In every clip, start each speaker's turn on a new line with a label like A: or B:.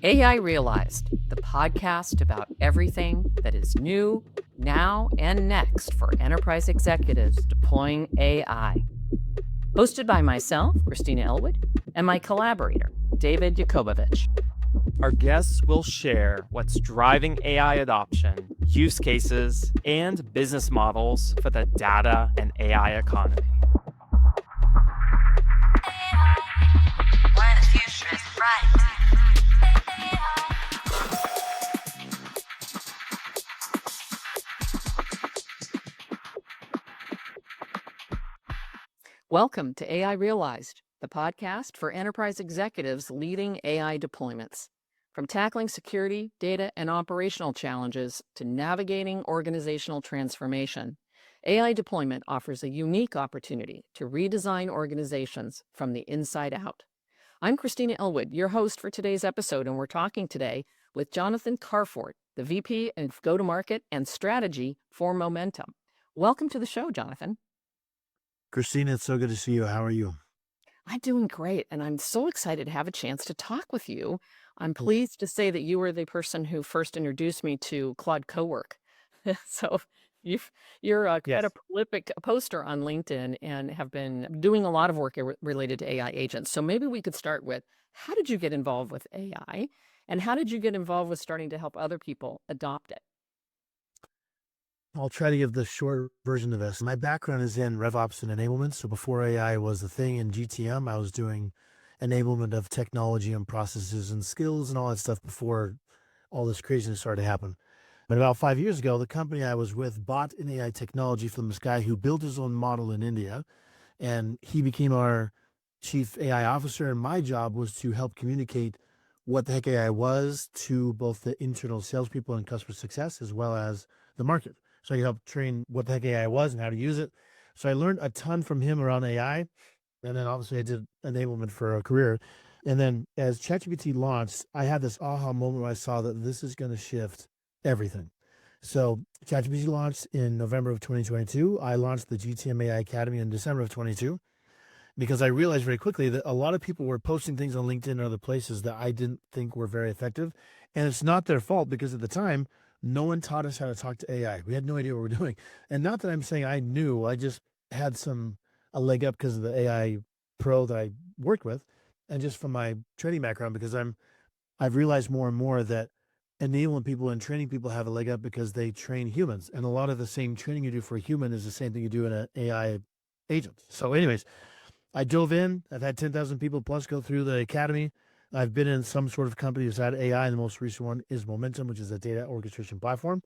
A: AI Realized, the podcast about everything that is new, now, and next for enterprise executives deploying AI. Hosted by myself, Christina Elwood, and my collaborator, David Yakobovich.
B: Our guests will share what's driving AI adoption, use cases, and business models for the data and AI economy.
C: Why the future is bright.
A: Welcome to AI Realized, the podcast for enterprise executives leading AI deployments. From tackling security, data, and operational challenges to navigating organizational transformation, AI deployment offers a unique opportunity to redesign organizations from the inside out. I'm Christina Elwood, your host for today's episode, and we're talking today with Jonathan Kvarfordt, the VP of Go-to-Market and Strategy for Momentum. Welcome to the show, Jonathan.
D: Christina, it's so good to see you. How are you?
A: I'm doing great, and I'm so excited to have a chance to talk with you. I'm pleased to say that you were the person who first introduced me to Claude Cowork. So you're quite a
B: Yes.
A: prolific poster on LinkedIn and have been doing a lot of work related to AI agents. So maybe we could start with, how did you get involved with AI, and how did you get involved with starting to help other people adopt it?
D: I'll try to give the short version of this. My background is in RevOps and enablement. So before AI was the thing in GTM, I was doing enablement of technology and processes and skills and all that stuff before all this craziness started to happen. But about 5 years ago, the company I was with bought an AI technology from this guy who built his own model in India. And he became our chief AI officer. And my job was to help communicate what the heck AI was to both the internal salespeople and customer success, as well as the market. So I could help train what the heck AI was and how to use it. So I learned a ton from him around AI. And then obviously I did enablement for a career. And then as ChatGPT launched, I had this aha moment where I saw that this is going to shift everything. So ChatGPT launched in November of 2022. I launched the GTM AI Academy in December of 22 because I realized very quickly that a lot of people were posting things on LinkedIn and other places that I didn't think were very effective. And it's not their fault because at the time, no one taught us how to talk to AI. We had no idea what we're doing. And not that I'm saying I knew, I just had a leg up because of the AI pro that I worked with and just from my training background, because I've realized more and more that enabling people and training people have a leg up because they train humans. And a lot of the same training you do for a human is the same thing you do in an AI agent. So anyways, I dove in. I've had 10,000 people plus go through the academy. I've been in some sort of company that's had AI. The most recent one is Momentum, which is a data orchestration platform,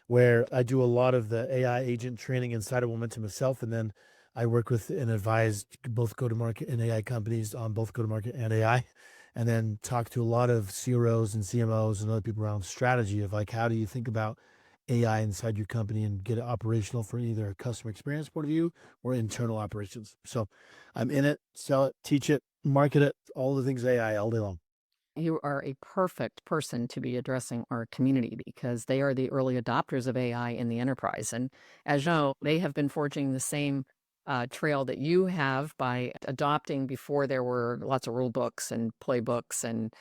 D: where I do a lot of the AI agent training inside of Momentum itself. And then I work with and advise both go-to-market and AI companies on both go-to-market and AI. And then talk to a lot of CROs and CMOs and other people around strategy of like, how do you think about AI inside your company and get it operational for either a customer experience point of view or internal operations. So I'm in it, sell it, teach it, market it, all the things AI all day long.
A: You are a perfect person to be addressing our community because they are the early adopters of AI in the enterprise. And as you know, they have been forging the same trail that you have by adopting before there were lots of rule books and playbooks and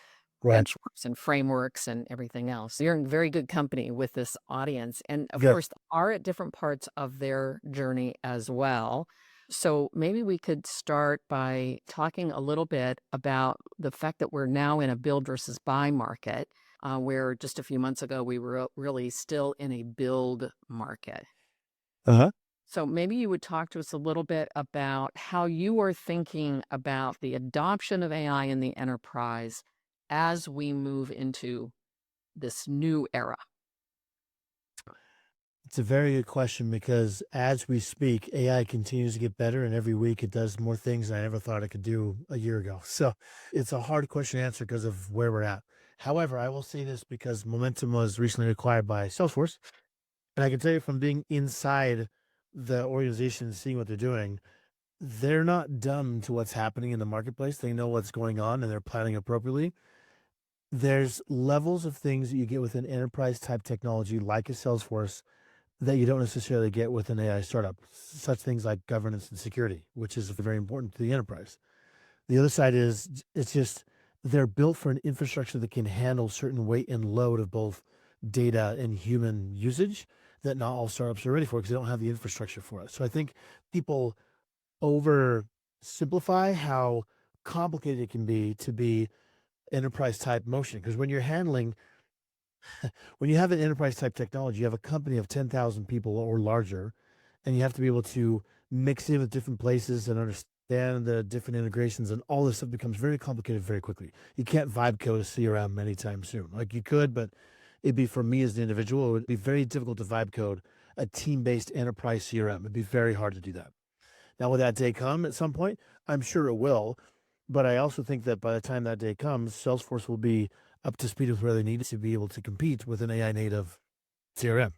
D: Right.
A: benchmarks and frameworks and everything else. You're in very good company with this audience. And of
D: Good.
A: course, are at different parts of their journey as well. So maybe we could start by talking a little bit about the fact that we're now in a build versus buy market, where just a few months ago we were really still in a build market.
D: Uh-huh.
A: So maybe you would talk to us a little bit about how you are thinking about the adoption of AI in the enterprise as we move into this new era.
D: It's a very good question because as we speak, AI continues to get better and every week it does more things than I ever thought it could do a year ago. So it's a hard question to answer because of where we're at. However, I will say this because Momentum was recently acquired by Salesforce. And I can tell you from being inside the organization and seeing what they're doing, they're not dumb to what's happening in the marketplace. They know what's going on and they're planning appropriately. There's levels of things that you get with an enterprise type technology like a Salesforce that you don't necessarily get with an AI startup, such things like governance and security, which is very important to the enterprise. The other side is it's just they're built for an infrastructure that can handle certain weight and load of both data and human usage that not all startups are ready for because they don't have the infrastructure for it. So I think people oversimplify how complicated it can be to be enterprise type motion. Because when you have an enterprise type technology, you have a company of 10,000 people or larger, and you have to be able to mix in with different places and understand the different integrations, and all this stuff becomes very complicated very quickly. You can't vibe code a CRM anytime soon. Like you could, but it'd be for me as an individual, it would be very difficult to vibe code a team based enterprise CRM. It'd be very hard to do that. Now, will that day come at some point? I'm sure it will. But I also think that by the time that day comes, Salesforce will be up to speed with where they need to be able to compete with an AI native CRM.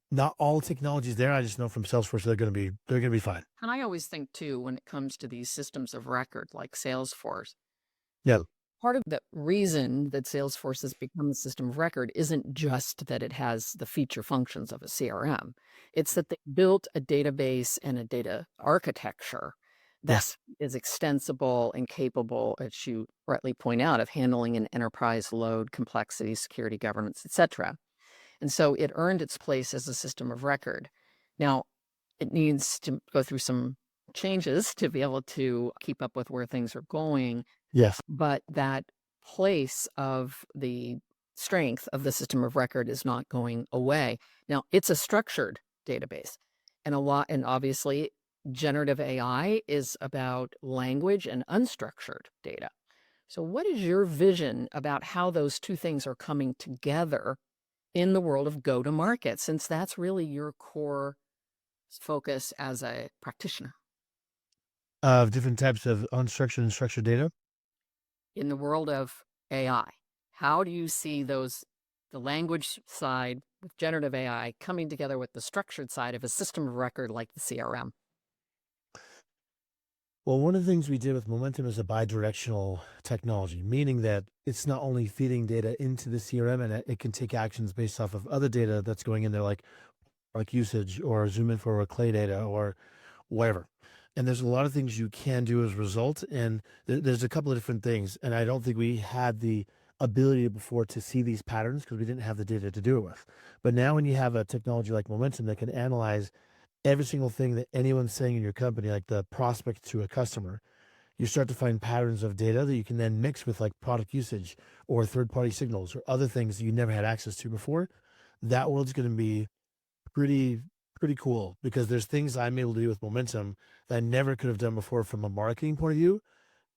D: Not all technologies there. I just know from Salesforce they're gonna be fine.
A: And I always think too, when it comes to these systems of record like Salesforce,
D: Yeah.
A: part of the reason that Salesforce has become a system of record isn't just that it has the feature functions of a CRM. It's that they built a database and a data architecture that
D: Yes.
A: is extensible and capable, as you rightly point out, of handling an enterprise load, complexity, security, governance, etc. And so it earned its place as a system of record. Now, it needs to go through some changes to be able to keep up with where things are going,
D: Yes.
A: but that place of the strength of the system of record is not going away. Now, it's a structured database, and obviously generative AI is about language and unstructured data. So what is your vision about how those two things are coming together in the world of go to market, since that's really your core focus as a practitioner?
D: Of different types of unstructured and structured data.
A: In the world of AI, how do you see the language side with generative AI coming together with the structured side of a system of record like the CRM?
D: Well, one of the things we did with Momentum is a bidirectional technology, meaning that it's not only feeding data into the CRM and it can take actions based off of other data that's going in there, like usage or zoom in for clay data or whatever. And there's a lot of things you can do as a result. And there's a couple of different things. And I don't think we had the ability before to see these patterns because we didn't have the data to do it with. But now, when you have a technology like Momentum that can analyze every single thing that anyone's saying in your company, like the prospect to a customer, you start to find patterns of data that you can then mix with like product usage or third party signals or other things that you never had access to before. That world's going to be pretty pretty cool because there's things I'm able to do with Momentum that I never could have done before from a marketing point of view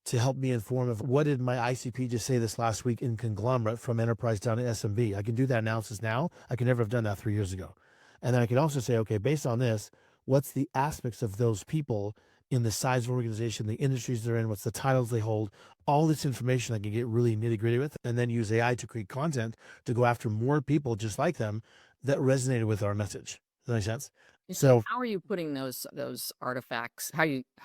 D: to help me inform of what did my ICP just say this last week in conglomerate from enterprise down to SMB. I can do that analysis now. I could never have done that 3 years ago. And then I can also say, okay, based on this, what's the aspects of those people in the size of organization, the industries they're in, what's the titles they hold, all this information I can get really nitty gritty with, and then use AI to create content to go after more people just like them that resonated with our message. Does that make sense? So
A: How are you putting those artifacts?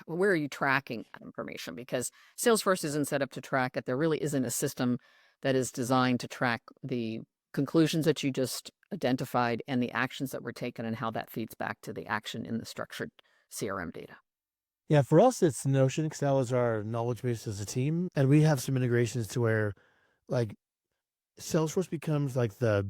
A: Where are you tracking that information? Because Salesforce isn't set up to track it. There really isn't a system that is designed to track the conclusions that you just identified and the actions that were taken and how that feeds back to the action in the structured CRM data.
D: yeah, for us it's Notion because that was our knowledge base as a team, and we have some integrations to where like Salesforce becomes like I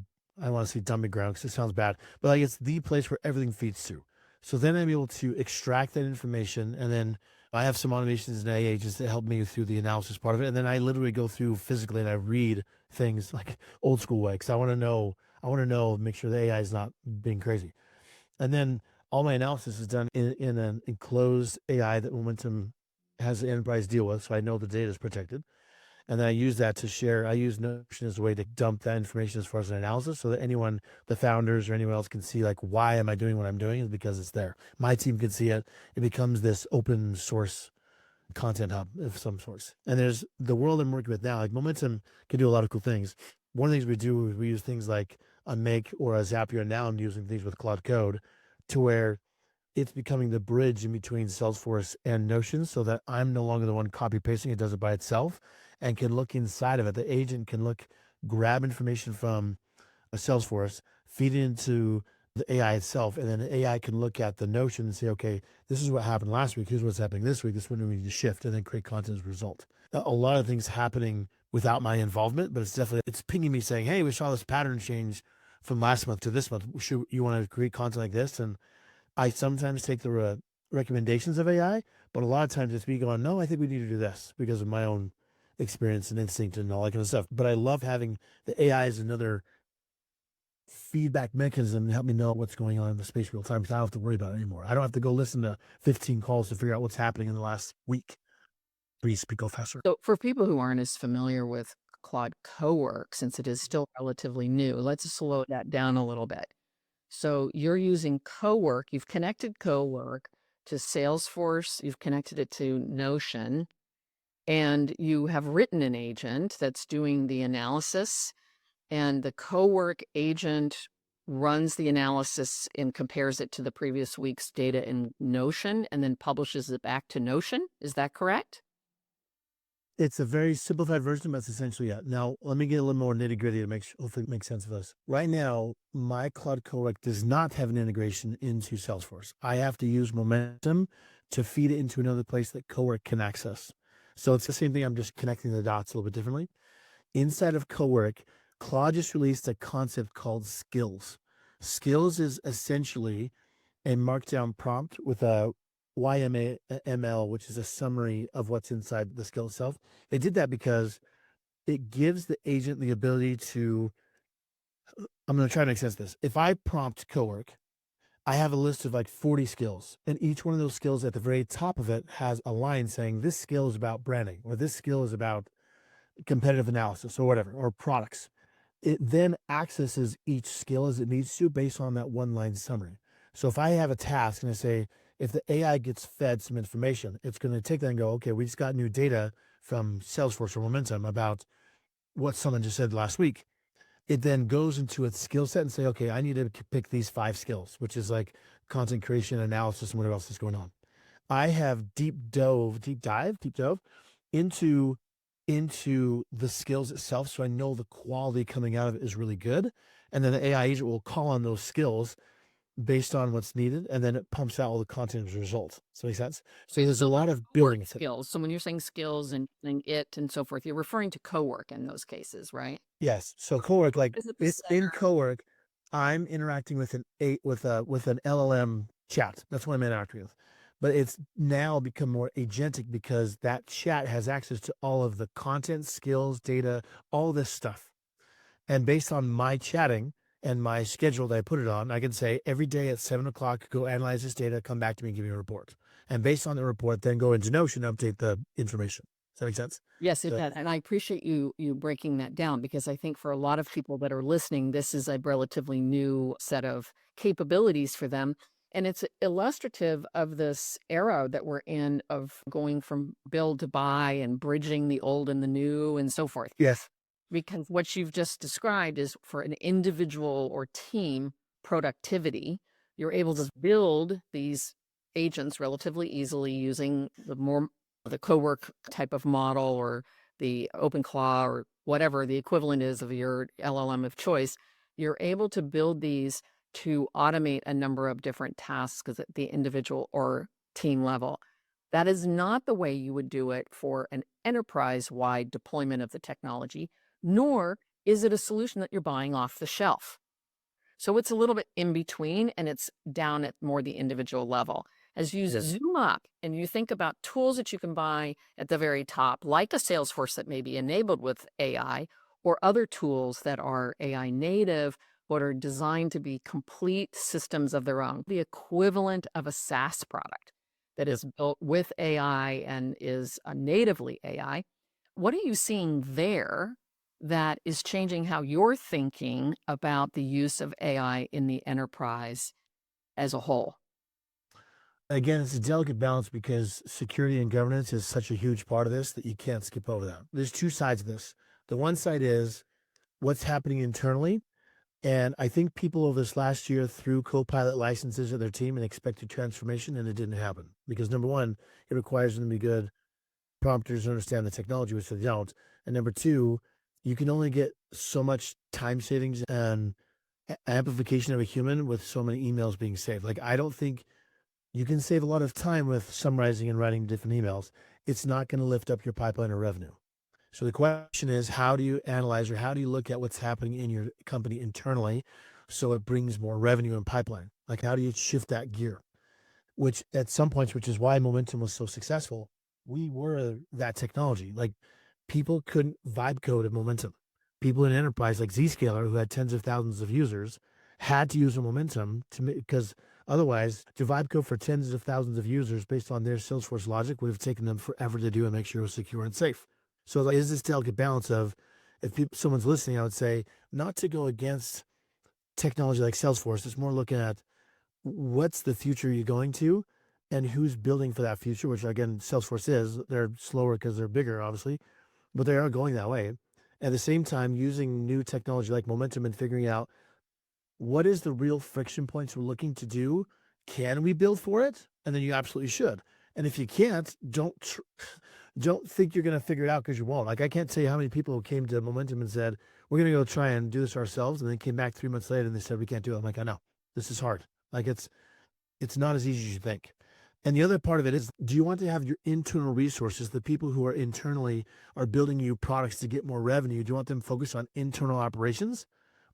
D: don't want to say dumping ground because it sounds bad, but like it's the place where everything feeds to. So then I'm able to extract that information, and then I have some automations and AI agents that help me through the analysis part of it. And then I literally go through physically and I read things like old school way because I want to know, make sure the AI is not being crazy. And then all my analysis is done in an enclosed AI that Momentum has the enterprise deal with, so I know the data is protected. And then I use that to share. I use Notion as a way to dump that information as far as an analysis so that anyone, the founders or anyone else can see like, why am I doing what I'm doing is because it's there. My team can see it. It becomes this open source content hub of some sorts. And there's the world I'm working with now, like Momentum can do a lot of cool things. One of the things we do is we use things like a Make or a Zapier. And now I'm using things with Cloud Code to where it's becoming the bridge in between Salesforce and Notion so that I'm no longer the one copy pasting. It does it by itself and can look inside of it. The agent can grab information from a Salesforce, feed it into the AI itself, and then the AI can look at the Notion and say, okay, this is what happened last week. Here's what's happening this week. This is when we need to shift and then create content as a result. A lot of things happening without my involvement, but it's pinging me saying, hey, we saw this pattern change from last month to this month. Should you want to create content like this? And I sometimes take the recommendations of AI, but a lot of times it's me going, no, I think we need to do this because of my own experience and instinct and all that kind of stuff. But I love having the AI as another feedback mechanism to help me know what's going on in the space real time, because I don't have to worry about it anymore. I don't have to go listen to 15 calls to figure out what's happening in the last week. Please speak faster.
A: So, for people who aren't as familiar with Claude Cowork, since it is still relatively new, let's slow that down a little bit. So, you're using Cowork, you've connected Cowork to Salesforce, you've connected it to Notion, and you have written an agent that's doing the analysis, and the Cowork agent runs the analysis and compares it to the previous week's data in Notion and then publishes it back to Notion. Is that correct?
D: It's a very simplified version, but it's essentially it. Now, let me get a little more nitty gritty to hopefully it makes sense of us. Right now, my Cloud Cowork does not have an integration into Salesforce. I have to use Momentum to feed it into another place that Cowork can access. So it's the same thing. I'm just connecting the dots a little bit differently. Inside of Cowork, Claude just released a concept called Skills. Skills is essentially a markdown prompt with a YML, which is a summary of what's inside the skill itself. They did that because it gives the agent the ability to, I'm going to try to make sense of this. If I prompt Cowork, I have a list of like 40 skills, and each one of those skills at the very top of it has a line saying this skill is about branding, or this skill is about competitive analysis, or whatever, or products. It then accesses each skill as it needs to based on that one line summary. So if I have a task and I say, if the AI gets fed some information, it's going to take that and go, okay, we just got new data from Salesforce or Momentum about what someone just said last week. It then goes into its skill set and say, okay, I need to pick these 5 skills, which is like content creation, analysis, and whatever else is going on. I have deep dove into the skills itself, so I know the quality coming out of it is really good. And then the AI agent will call on those skills based on what's needed, and then it pumps out all the content as a result. Does that make sense? So there's a lot of building
A: skills. So when you're saying skills and it and so forth, you're referring to Cowork in those cases, right?
D: Yes. So Cowork, like
A: Is it the
D: it's in
A: center?
D: Cowork, I'm interacting with an LLM chat. That's what I'm interacting with. But it's now become more agentic because that chat has access to all of the content, skills, data, all this stuff. And based on my chatting and my schedule that I put it on, I can say every day at 7 o'clock, go analyze this data, come back to me and give me a report. And based on the report, then go into Notion and update the information. Does that make sense?
A: Yes, it
D: So-
A: does. And I appreciate you breaking that down, because I think for a lot of people that are listening, this is a relatively new set of capabilities for them. And it's illustrative of this era that we're in of going from build to buy and bridging the old and the new and so forth.
D: Yes.
A: Because what you've just described is for an individual or team productivity, you're able to build these agents relatively easily using the Cowork type of model or the OpenClaw or whatever the equivalent is of your LLM of choice. You're able to build these to automate a number of different tasks at the individual or team level. That is not the way you would do it for an enterprise-wide deployment of the technology, nor is it a solution that you're buying off the shelf. So it's a little bit in between, and it's down at more the individual level. As you
D: Yes.
A: zoom up and you think about tools that you can buy at the very top, like a Salesforce that may be enabled with AI, or other tools that are AI native, but are designed to be complete systems of their own, the equivalent of a SaaS product that is built with AI and is natively AI. What are you seeing there that is changing how you're thinking about the use of AI in the enterprise as a whole?
D: Again, it's a delicate balance because security and governance is such a huge part of this that you can't skip over that. There's 2 sides of this. The one side is what's happening internally. And I think people over this last year threw Copilot licenses at their team and expected transformation, and it didn't happen. Because number one, it requires them to be good prompters and understand the technology, which they don't. And number two, you can only get so much time savings and amplification of a human with so many emails being saved. Like, I don't think you can save a lot of time with summarizing and writing different emails. It's not going to lift up your pipeline or revenue. So the question is, how do you analyze or how do you look at what's happening in your company internally so it brings more revenue and pipeline? Like, how do you shift that gear? Which at some points, which is why Momentum was so successful, we were that technology. Like, people couldn't vibe code at Momentum. People in enterprise like Zscaler, who had tens of thousands of users, had to use a Momentum because otherwise, to vibe code for tens of thousands of users based on their Salesforce logic would have taken them forever to do and make sure it was secure and safe. So, like, is this delicate balance of, if someone's listening, I would say not to go against technology like Salesforce. It's more looking at what's the future you're going to and who's building for that future, which again, Salesforce is. They're slower because they're bigger, obviously, but they are going that way. At the same time, using new technology like Momentum and figuring out what is the real friction points we're looking to do. Can we build for it? And then you absolutely should. And if you can't, don't think you're going to figure it out, because you won't. Like, I can't tell you how many people came to Momentum and said, we're going to go try and do this ourselves. And then came back 3 months later and they said, we can't do it. I'm like, I know, this is hard. Like, it's not as easy as you think. And the other part of it is, do you want to have your internal resources, the people who are internally are building you products to get more revenue? Do you want them focused on internal operations,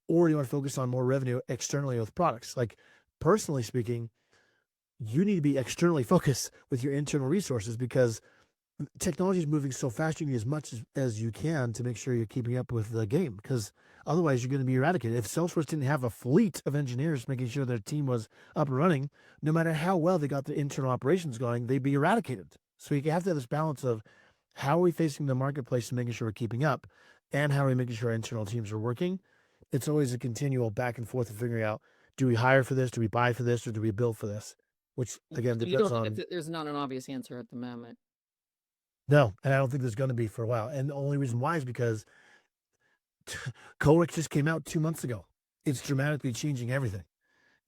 D: or do you want to focus on more revenue externally with products? Like, personally speaking, you need to be externally focused with your internal resources, because technology is moving so fast. You need as much as you can to make sure you're keeping up with the game, because otherwise you're going to be eradicated. If Salesforce didn't have a fleet of engineers making sure their team was up and running, no matter how well they got the internal operations going, they'd be eradicated. So you have to have this balance of, how are we facing the marketplace and making sure we're keeping up, and how are we making sure our internal teams are working? It's always a continual back and forth of figuring out, do we hire for this, do we buy for this, or do we build for this? Which again
A: You
D: depends
A: don't,
D: on.
A: there's not an obvious answer at the moment.
D: No, and I don't think there's going to be for a while. And the only reason why is because Colex just came out 2 months ago. It's dramatically changing everything.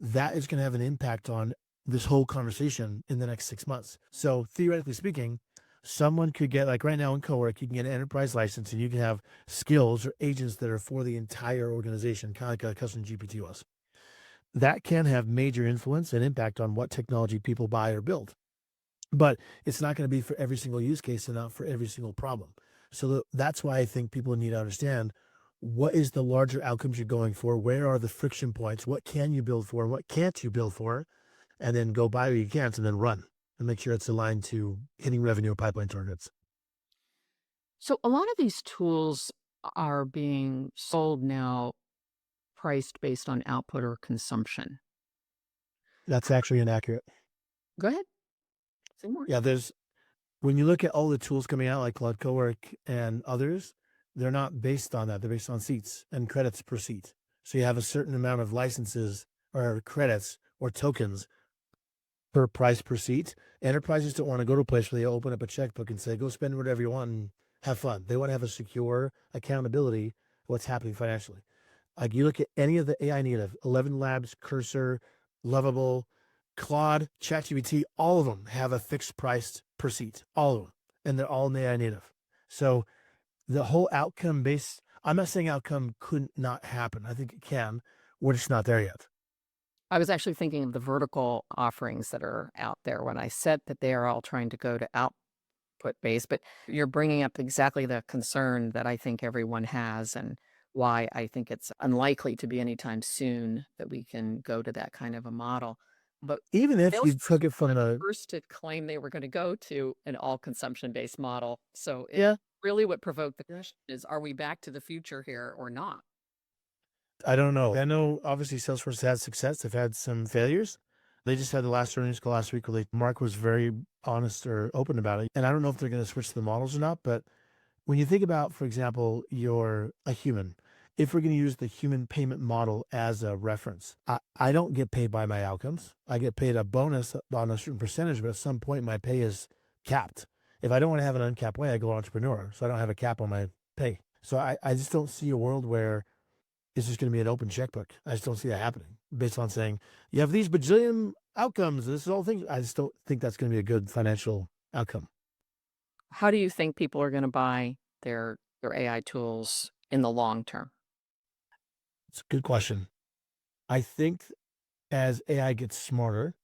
D: That is going to have an impact on this whole conversation in the next 6 months. So theoretically speaking, someone could get, like right now in Cowork, you can get an enterprise license and you can have skills or agents that are for the entire organization, kind of like a custom GPT was. That can have major influence and impact on what technology people buy or build. But it's not going to be for every single use case and not for every single problem. So that's why I think people need to understand, what is the larger outcomes you're going for? Where are the friction points? What can you build for? What can't you build for? And then go buy what you can't and then run and make sure it's aligned to hitting revenue or pipeline targets.
A: So a lot of these tools are being sold now, priced based on output or consumption.
D: That's actually inaccurate.
A: Go ahead. Say more.
D: Yeah, when you look at all the tools coming out like Cloud Cowork and others, they're not based on that. They're based on seats and credits per seat. So you have a certain amount of licenses or credits or tokens per price per seat. Enterprises don't want to go to a place where they open up a checkbook and say, go spend whatever you want and have fun. They want to have a secure accountability of what's happening financially. Like, you look at any of the AI native, 11 Labs, Cursor, Lovable, Claude, ChatGPT, all of them have a fixed price per seat, all of them. And they're all in the AI native. So the whole outcome based, I'm not saying outcome couldn't not happen. I think it can. We're just not there yet.
A: I was actually thinking of the vertical offerings that are out there when I said that they are all trying to go to output based, but you're bringing up exactly the concern that I think everyone has, and why I think it's unlikely to be anytime soon that we can go to that kind of a model. But
D: Even if you
A: Salesforce
D: took it
A: was
D: from
A: one of the
D: a,
A: first to claim they were going to go to an all consumption based model. So
D: yeah,
A: really what provoked the question is, are we back to the future here or not?
D: I don't know. I know obviously Salesforce has success. They've had some failures. They just had the last earnings call last week where Mark was very honest or open about it. And I don't know if they're going to switch to the models or not, but when you think about, for example, you're a human, if we're going to use the human payment model as a reference, I don't get paid by my outcomes. I get paid a bonus on a certain percentage, but at some point my pay is capped. If I don't want to have an uncapped way, I go entrepreneur. So I don't have a cap on my pay. So I just don't see a world where it's just going to be an open checkbook. I just don't see that happening based on saying, you have these bajillion outcomes. This is all things. I just don't think that's going to be a good financial outcome.
A: How do you think people are going to buy their AI tools in the long term?
D: It's a good question. I think as AI gets smarter,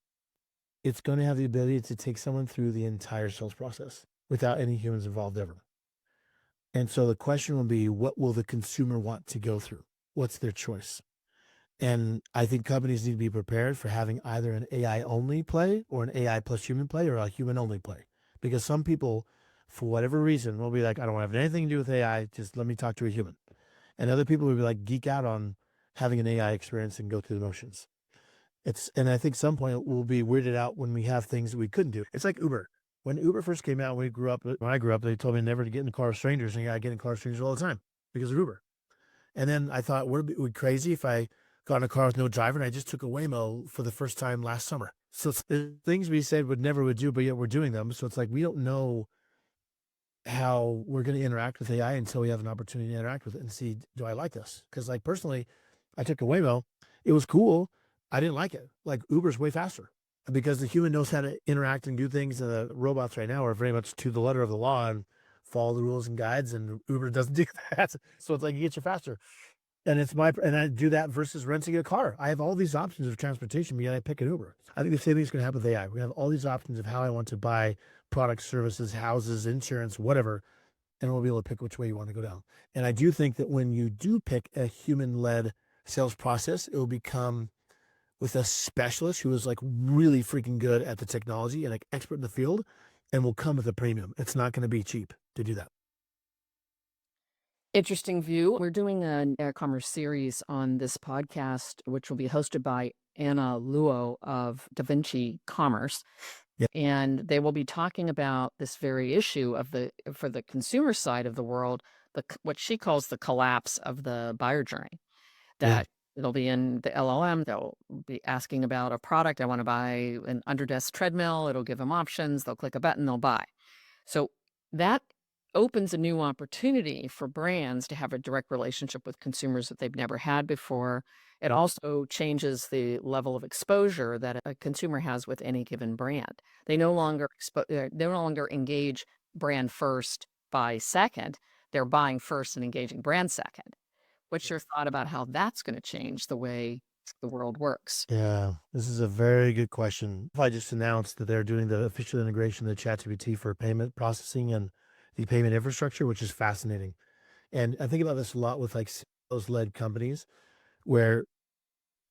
D: it's going to have the ability to take someone through the entire sales process without any humans involved ever. And so the question will be, what will the consumer want to go through? What's their choice? And I think companies need to be prepared for having either an AI only play or an AI plus human play or a human only play. Because some people, for whatever reason, will be like, I don't have anything to do with AI. Just let me talk to a human. And other people will be like, geek out on having an AI experience and go through the motions. And I think some point we'll be weirded out when we have things that we couldn't do. It's like Uber. When Uber first came out, when I grew up, they told me never to get in the car with strangers, and I get in car with strangers all the time because of Uber. And then I thought, would it be crazy if I got in a car with no driver? And I just took a Waymo for the first time last summer. So it's things we said would do, but yet we're doing them. So it's like we don't know how we're going to interact with AI until we have an opportunity to interact with it and see, do I like this? Because like personally, I took a Waymo. It was cool. I didn't like it. Like Uber's way faster because the human knows how to interact and do things. And the robots right now are very much to the letter of the law and follow the rules and guides. And Uber doesn't do that. So it's like it gets you faster. And and I do that versus renting a car. I have all these options of transportation, but yet I pick an Uber. I think the same thing is going to happen with AI. We have all these options of how I want to buy products, services, houses, insurance, whatever, and we'll be able to pick which way you want to go down. And I do think that when you do pick a human-led sales process, it will become with a specialist who is like really freaking good at the technology and like expert in the field, and will come with a premium. It's not going to be cheap to do that.
A: Interesting view. We're doing an e-commerce series on this podcast, which will be hosted by Anna Luo of Da Vinci Commerce.
D: Yep.
A: And they will be talking about this very issue of for the consumer side of the world, what she calls the collapse of the buyer journey. That it'll be in the LLM. They'll be asking about a product. I want to buy an under-desk treadmill. It'll give them options. They'll click a button. They'll buy. So that opens a new opportunity for brands to have a direct relationship with consumers that they've never had before. It also changes the level of exposure that a consumer has with any given brand. They no longer engage brand first, buy second. They're buying first and engaging brand second. What's your thought about how that's going to change the way the world works?
D: Yeah, this is a very good question. I just announced that they're doing the official integration of the ChatGPT for payment processing and the payment infrastructure, which is fascinating. And I think about this a lot with like sales-led companies where,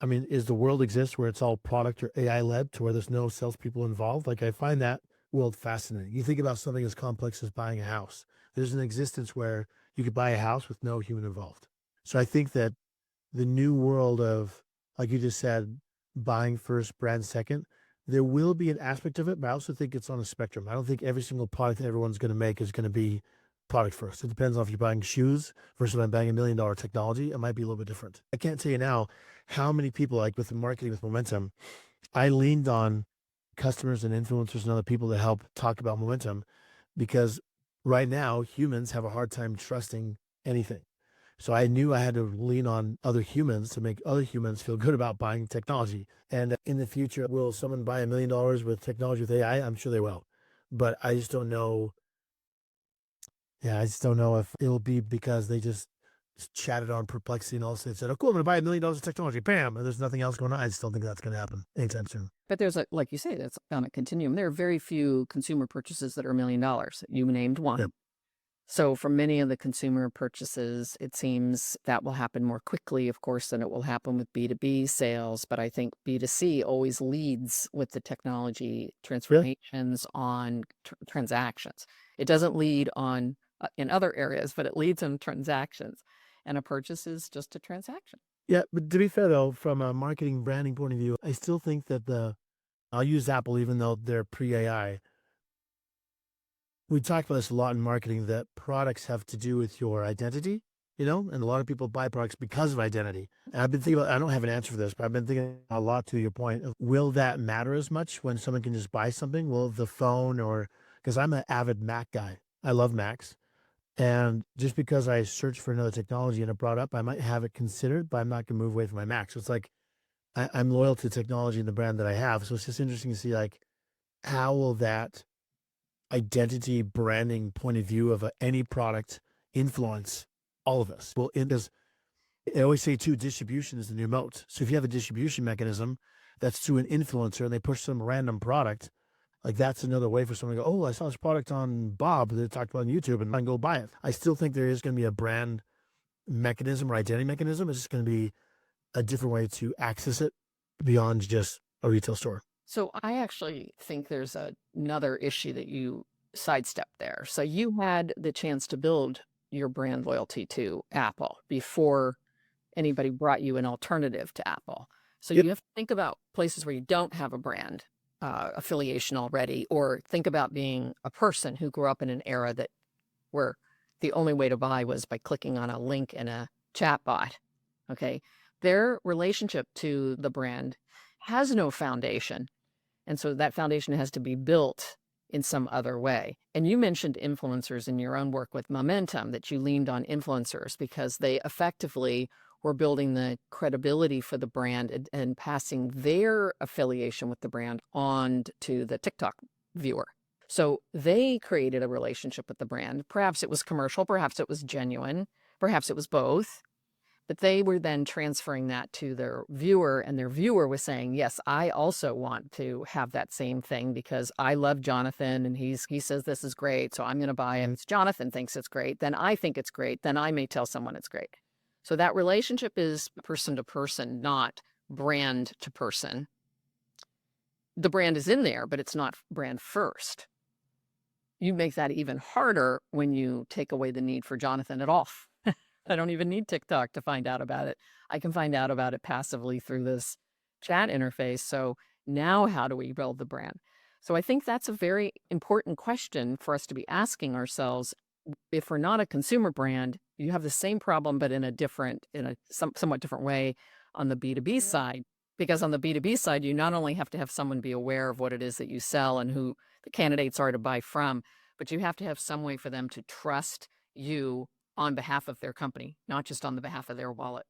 D: I mean, is the world exist where it's all product or AI led to where there's no salespeople involved? Like I find that world fascinating. You think about something as complex as buying a house. There's an existence where you could buy a house with no human involved. So I think that the new world of, like you just said, buying first, brand second, there will be an aspect of it, but I also think it's on a spectrum. I don't think every single product that everyone's going to make is going to be product first. It depends on if you're buying shoes versus when I'm buying $1 million technology. It might be a little bit different. I can't tell you now how many people, like with the marketing with momentum, I leaned on customers and influencers and other people to help talk about momentum because right now humans have a hard time trusting anything. So I knew I had to lean on other humans to make other humans feel good about buying technology. And in the future, will someone buy $1 million with technology with AI? I'm sure they will. But I just don't know. Yeah, I just don't know if it'll be because they just chatted on Perplexity and all of a sudden said, oh, cool, I'm going to buy $1 million of technology. Bam. And there's nothing else going on. I just don't think that's going to happen anytime soon.
A: But there's like you say, that's on a continuum. There are very few consumer purchases that are $1 million. You named one.
D: Yep.
A: So for many of the consumer purchases, it seems that will happen more quickly, of course, than it will happen with B2B sales. But I think B2C always leads with the technology transformations on transactions. It doesn't lead on in other areas, but it leads on transactions. And a purchase is just a transaction.
D: Yeah, but to be fair, though, from a marketing branding point of view, I still think that I'll use Apple even though they're pre-AI. We talk about this a lot in marketing, that products have to do with your identity, and a lot of people buy products because of identity. And I've been thinking about, I don't have an answer for this, but I've been thinking a lot to your point of, will that matter as much when someone can just buy something? Will the phone because I'm an avid Mac guy. I love Macs. And just because I search for another technology and it brought up, I might have it considered, but I'm not going to move away from my Mac. So it's like, I'm loyal to technology and the brand that I have. So it's just interesting to see like, how will that identity branding point of view of any product influence all of us? Well, because I always say too, distribution is the new moat. So if you have a distribution mechanism that's through an influencer and they push some random product, Like that's another way for someone to go, oh, I saw this product on Bob that talked about on YouTube and I can go buy it. I still think there is going to be a brand mechanism or identity mechanism. It's just going to be a different way to access it beyond just a retail store.
A: So I actually think there's another issue that you sidestepped there. So you had the chance to build your brand loyalty to Apple before anybody brought you an alternative to Apple. So
D: Yep.
A: you have to think about places where you don't have a brand affiliation already, or think about being a person who grew up in an era that where the only way to buy was by clicking on a link in a chat bot. Okay. Their relationship to the brand has no foundation. And so that foundation has to be built in some other way. And you mentioned influencers in your own work with Momentum, that you leaned on influencers because they effectively were building the credibility for the brand and passing their affiliation with the brand on to the TikTok viewer. So they created a relationship with the brand. Perhaps it was commercial, perhaps it was genuine, perhaps it was both. But they were then transferring that to their viewer, and their viewer was saying, yes, I also want to have that same thing because I love Jonathan and he says this is great, so I'm going to buy it. If Jonathan thinks it's great, then I think it's great, then I may tell someone it's great. So that relationship is person to person, not brand to person. The brand is in there, but it's not brand first. You make that even harder when you take away the need for Jonathan at all. I don't even need TikTok to find out about it. I can find out about it passively through this chat interface. So now how do we build the brand? So I think that's a very important question for us to be asking ourselves. If we're not a consumer brand, you have the same problem, but in a somewhat different way on the B2B side. Because on the B2B side, you not only have to have someone be aware of what it is that you sell and who the candidates are to buy from, but you have to have some way for them to trust you on behalf of their company, not just on the behalf of their wallet.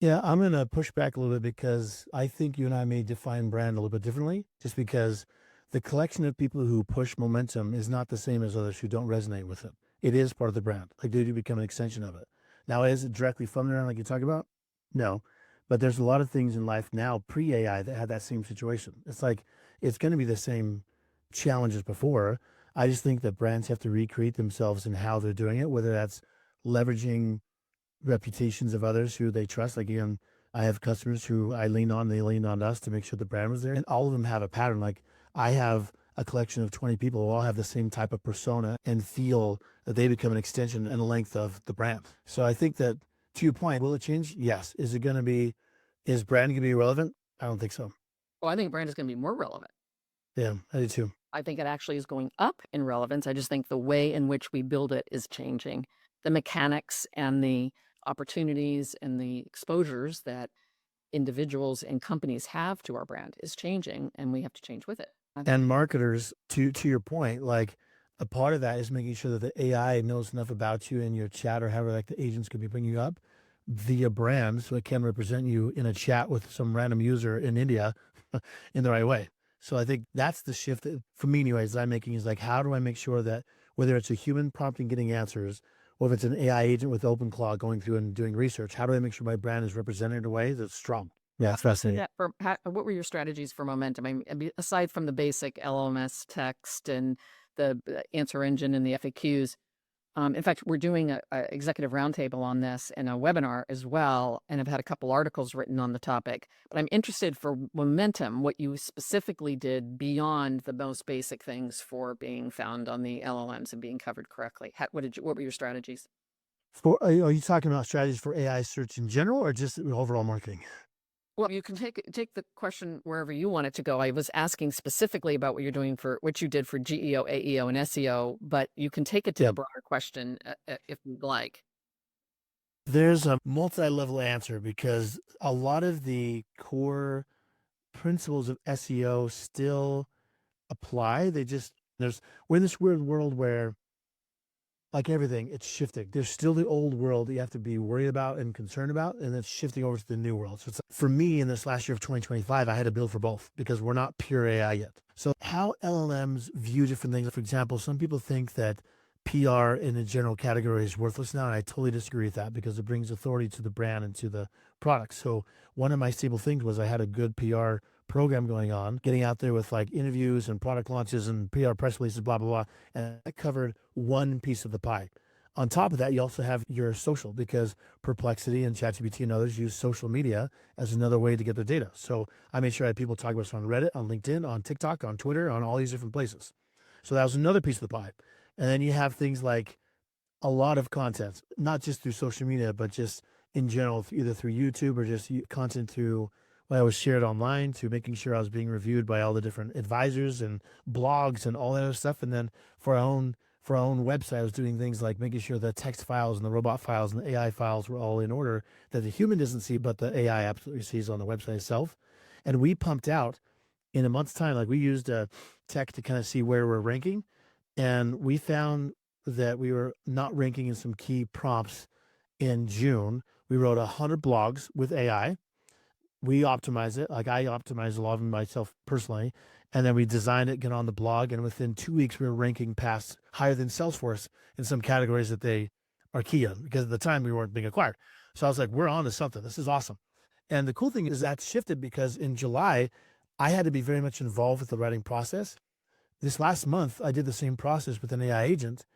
D: Yeah, I'm going to push back a little bit because I think you and I may define brand a little bit differently, just because the collection of people who push Momentum is not the same as others who don't resonate with it. It is part of the brand. Like, do you become an extension of it? Now, is it directly from the brand like you talk about? No. But there's a lot of things in life now, pre-AI, that had that same situation. It's like, it's going to be the same challenges before. I just think that brands have to recreate themselves in how they're doing it, whether that's leveraging reputations of others who they trust. Like, again, I have customers who I lean on, they lean on us to make sure the brand was there. And all of them have a pattern. Like, I have a collection of 20 people who all have the same type of persona and feel that they become an extension and a length of the brand. So I think that, to your point, will it change? Yes. Is brand going to be relevant? I don't think so.
A: Well, I think brand is going to be more relevant.
D: Yeah, I do too.
A: I think it actually is going up in relevance. I just think the way in which we build it is changing. The mechanics and the opportunities and the exposures that individuals and companies have to our brand is changing, and we have to change with it.
D: And marketers, to your point, like a part of that is making sure that the AI knows enough about you in your chat or however like the agents could be bringing you up via brand so it can represent you in a chat with some random user in India in the right way. So I think that's the shift that, for me anyways, that I'm making is like, how do I make sure that whether it's a human prompting getting answers or if it's an AI agent with OpenClaw going through and doing research, how do I make sure my brand is represented in a way that's strong? Yeah, it's fascinating.
A: What were your strategies for Momentum? I mean, aside from the basic LMS text and the answer engine and the FAQs, in fact, we're doing a executive roundtable on this and a webinar as well, and I've had a couple articles written on the topic. But I'm interested for Momentum, what you specifically did beyond the most basic things for being found on the LLMs and being covered correctly. What were your strategies?
D: Are you talking about strategies for AI search in general or just overall marketing?
A: Well, you can take the question wherever you want it to go. I was asking specifically about what you did for GEO, AEO, and SEO, but you can take it to the broader question if you'd like.
D: There's a multi-level answer because a lot of the core principles of SEO still apply. We're in this weird world where, like everything, it's shifting. There's still the old world that you have to be worried about and concerned about, and it's shifting over to the new world. So for me, in this last year of 2025, I had to build for both because we're not pure AI yet. So how LLMs view different things. For example, some people think that PR in a general category is worthless now, and I totally disagree with that because it brings authority to the brand and to the product. So one of my stable things was I had a good PR program going on, getting out there with like interviews and product launches and PR press releases, blah, blah, blah. And I covered one piece of the pie. On top of that, you also have your social, because Perplexity and ChatGPT and others use social media as another way to get their data. So I made sure I had people talk about it on Reddit, on LinkedIn, on TikTok, on Twitter, on all these different places. So that was another piece of the pie. And then you have things like a lot of content, not just through social media, but just in general, either through YouTube or just content through what I was shared online, to making sure I was being reviewed by all the different advisors and blogs and all that other stuff. And then for our own website, I was doing things like making sure the text files and the robot files and the AI files were all in order that the human doesn't see, but the AI absolutely sees on the website itself. And we pumped out in a month's time, like we used tech to kind of see where we're ranking. And we found that we were not ranking in some key prompts in June. We wrote 100 blogs with AI. We optimized it. Like I optimized a lot of them myself personally. And then we designed it, get on the blog. And within 2 weeks, we were ranking past higher than Salesforce in some categories that they are key in, because at the time we weren't being acquired. So I was like, we're on to something. This is awesome. And the cool thing is that shifted because in July, I had to be very much involved with the writing process. This last month, I did the same process with an AI agent,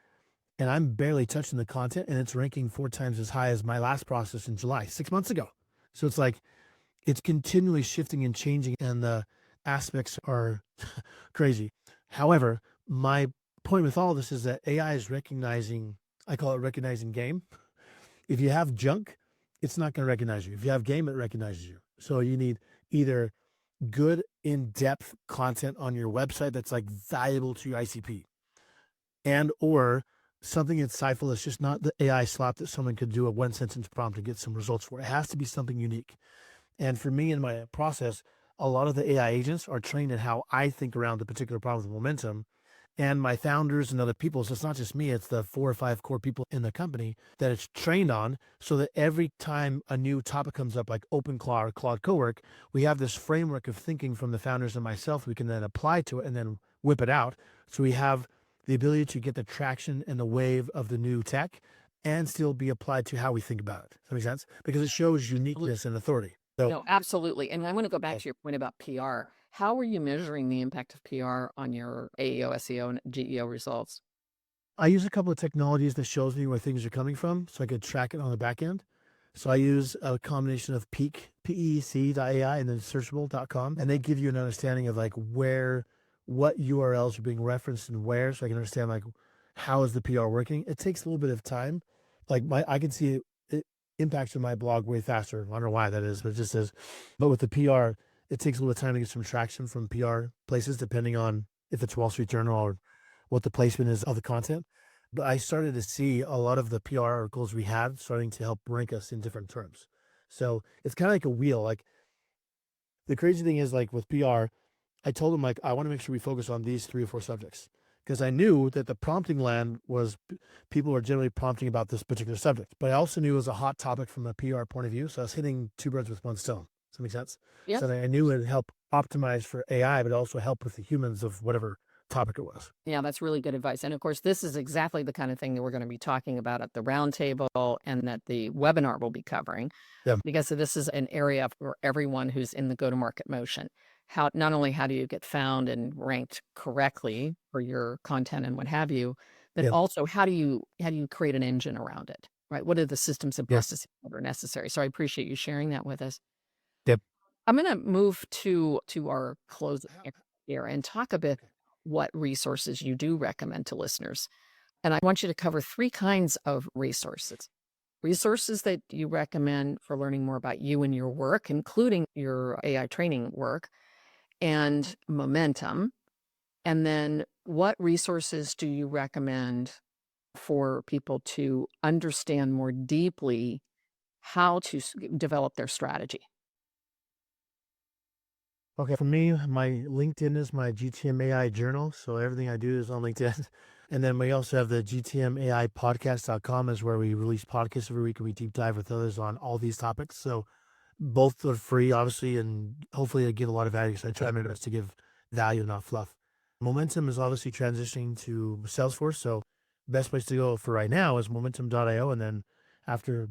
D: and I'm barely touching the content, and it's ranking 4 times as high as my last process in July, 6 months ago. So it's like, it's continually shifting and changing, and the aspects are crazy. However, my point with all this is that AI is recognizing, I call it recognizing game. If you have junk, it's not going to recognize you. If you have game, it recognizes you. So you need either good in-depth content on your website that's like valuable to your ICP, and or something insightful that's just not the AI slap that someone could do a 1 sentence prompt to get some results for. It has to be something unique. And for me in my process, a lot of the AI agents are trained in how I think around the particular problem with momentum. And my founders and other people, so it's not just me, it's the 4 or 5 core people in the company that it's trained on, so that every time a new topic comes up, like OpenClaw or Claude Cowork, we have this framework of thinking from the founders and myself we can then apply to it and then whip it out. So we have the ability to get the traction and the wave of the new tech and still be applied to how we think about it. Does that make sense? Because it shows uniqueness and authority. So
A: No, absolutely. And I want to go back to your point about PR. How are you measuring the impact of PR on your AEO, SEO, and GEO results?
D: I use a couple of technologies that shows me where things are coming from, so I could track it on the back end. So I use a combination of PEC.ai and then searchable.com, and they give you an understanding of like what URLs are being referenced and where, so I can understand like how is the PR working. It takes a little bit of time. Like I can see it impacts on my blog way faster. I don't know why that is, but it just is. But with the PR, it takes a little time to get some traction from PR places, depending on if it's Wall Street Journal or what the placement is of the content. But I started to see a lot of the PR articles we had starting to help rank us in different terms. So it's kind of like a wheel. Like the crazy thing is, like with PR, I told them like, I want to make sure we focus on these 3 or 4 subjects, because I knew that the prompting land was people were generally prompting about this particular subject, but I also knew it was a hot topic from a PR point of view. So I was hitting 2 birds with 1 stone. Does that make sense?
A: Yep.
D: So that I knew it would help optimize for AI, but also help with the humans of whatever topic it was.
A: Yeah, that's really good advice. And of course, this is exactly the kind of thing that we're going to be talking about at the roundtable and that the webinar will be covering,
D: Yeah.
A: because this is an area for everyone who's in the go-to-market motion. Not only how do you get found and ranked correctly for your content and what have you, but
D: Yeah.
A: also how do you create an engine around it, right? What are the systems and
D: Yeah.
A: processes that are necessary? So I appreciate you sharing that with us.
D: Yep.
A: I'm going to move to our closing here and talk a bit
D: Okay.
A: what resources you do recommend to listeners. And I want you to cover 3 kinds of resources. Resources that you recommend for learning more about you and your work, including your AI training work, and momentum. And then what resources do you recommend for people to understand more deeply how to develop their strategy?
D: Okay, for me, my LinkedIn is my GTM AI journal. So everything I do is on LinkedIn. And then we also have the GTM AI podcast.com is where we release podcasts every week and we deep dive with others on all these topics. So both are free, obviously, and hopefully I give a lot of value. So I try my best to give value, not fluff. Momentum is obviously transitioning to Salesforce. So best place to go for right now is momentum.io. And then after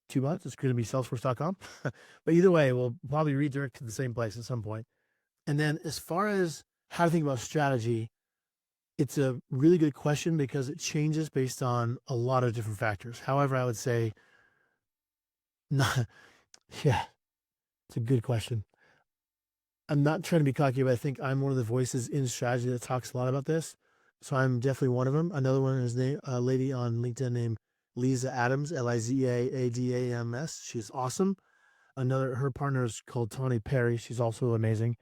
D: 2 months. It's going to be salesforce.com. But either way, we'll probably redirect to the same place at some point. And then as far as how to think about strategy, it's a really good question because it changes based on a lot of different factors. However, I would say, not, yeah, it's a good question. I'm not trying to be cocky, but I think I'm one of the voices in strategy that talks a lot about this. So I'm definitely one of them. Another one is a lady on LinkedIn named Lisa Adams, Lizaadams. She's awesome. Her partner is called Tawny Perry. She's also amazing.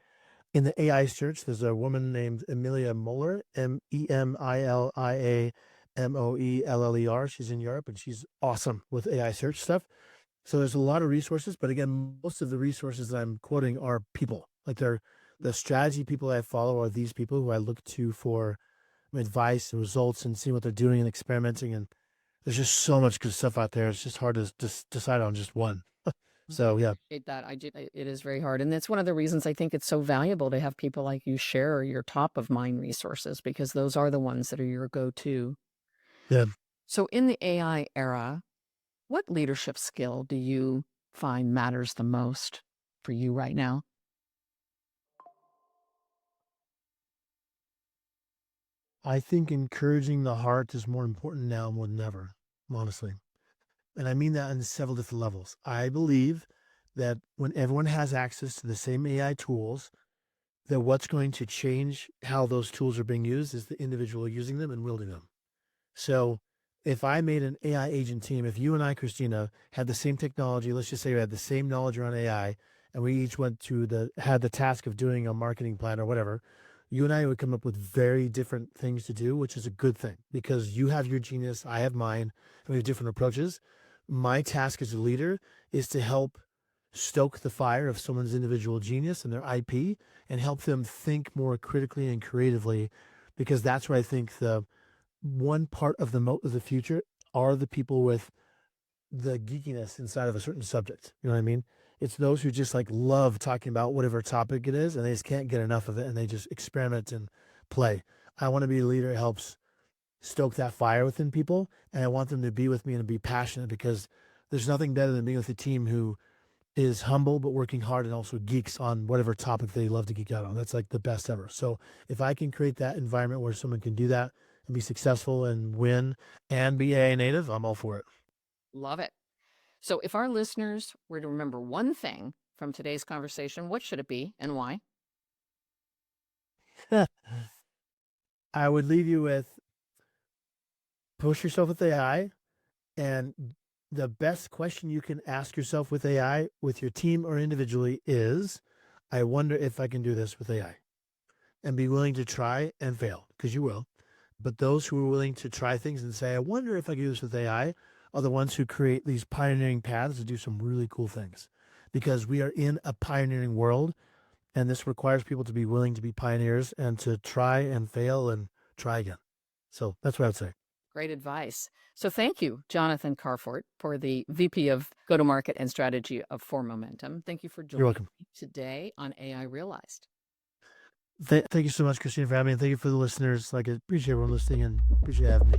D: In the AI search, there's a woman named Emilia Moeller, Emiliamoeller. She's in Europe and she's awesome with AI search stuff. So there's a lot of resources, but again, most of the resources that I'm quoting are people. Like the strategy people I follow are these people who I look to for advice and results and seeing what they're doing and experimenting. And there's just so much good stuff out there. It's just hard to just decide on just one. So yeah.
A: It is very hard. And that's one of the reasons I think it's so valuable to have people like you share your top of mind resources, because those are the ones that are your go-to.
D: Yeah.
A: So in the AI era, what leadership skill do you find matters the most for you right now?
D: I think encouraging the heart is more important now more than ever, honestly. And I mean that on several different levels. I believe that when everyone has access to the same AI tools, that what's going to change how those tools are being used is the individual using them and wielding them. So if I made an AI agent team, if you and I, Christina, had the same technology, let's just say we had the same knowledge around AI, and we each had the task of doing a marketing plan or whatever, you and I would come up with very different things to do, which is a good thing because you have your genius, I have mine, and we have different approaches. My task as a leader is to help stoke the fire of someone's individual genius and their IP and help them think more critically and creatively, because that's where I think the one part of the moat of the future are the people with the geekiness inside of a certain subject. You know what I mean? It's those who just like love talking about whatever topic it is and they just can't get enough of it and they just experiment and play. I want to be a leader who helps stoke that fire within people, and I want them to be with me and be passionate, because there's nothing better than being with a team who is humble but working hard and also geeks on whatever topic they love to geek out on. That's like the best ever. So if I can create that environment where someone can do that and be successful and win and be AI native, I'm all for it.
A: Love it. So if our listeners were to remember one thing from today's conversation, what should it be and why?
D: I would leave you with push yourself with AI, and the best question you can ask yourself with AI, with your team or individually, is, I wonder if I can do this with AI. And be willing to try and fail, because you will. But those who are willing to try things and say, I wonder if I can do this with AI, are the ones who create these pioneering paths to do some really cool things. Because we are in a pioneering world, and this requires people to be willing to be pioneers and to try and fail and try again. So that's what I would say.
A: Great advice. So thank you, Jonathan Kvarfordt, for the VP of Go-to-Market and Strategy of For Momentum. Thank you for
D: You're
A: joining
D: welcome.
A: me today on AI Realized.
D: Thank you so much, Christine, for having me. And thank you for the listeners. Like, I appreciate everyone listening and appreciate having me.